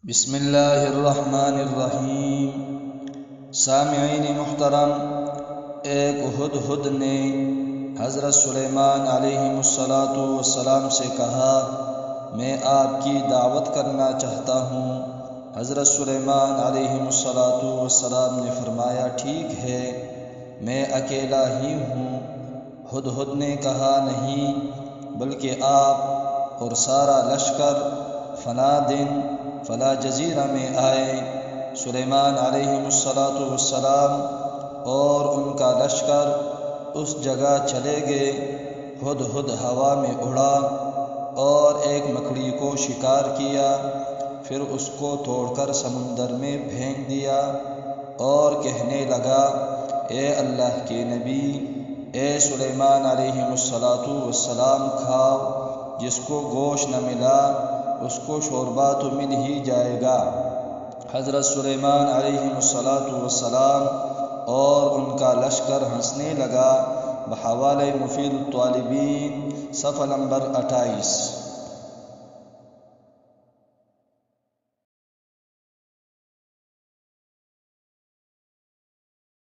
بسم اللہ الرحمن الرحیم۔ سامعین محترم، ایک ہدہد نے حضرت سلیمان علیہ السلام سے کہا، میں آپ کی دعوت کرنا چاہتا ہوں۔ حضرت سلیمان علیہ السلام نے فرمایا، ٹھیک ہے، میں اکیلا ہی ہوں۔ ہدہد نے کہا، نہیں، بلکہ آپ اور سارا لشکر فلاں دن فلاں جزیرہ میں آئے۔ سلیمان علیہ السلام اور ان کا لشکر اس جگہ چلے گئے۔ ہدہد ہوا میں اڑا اور ایک مکڑی کو شکار کیا، پھر اس کو توڑ کر سمندر میں پھینک دیا اور کہنے لگا، اے اللہ کے نبی، اے سلیمان علیہ السلام، کھاؤ، جس کو گوشت نہ ملا اس کو شوربہ تو مل ہی جائے گا۔ حضرت سلیمان علیہ السلام اور ان کا لشکر ہنسنے لگا۔ بحوالہ مفید الطالبین، صفحہ نمبر 28۔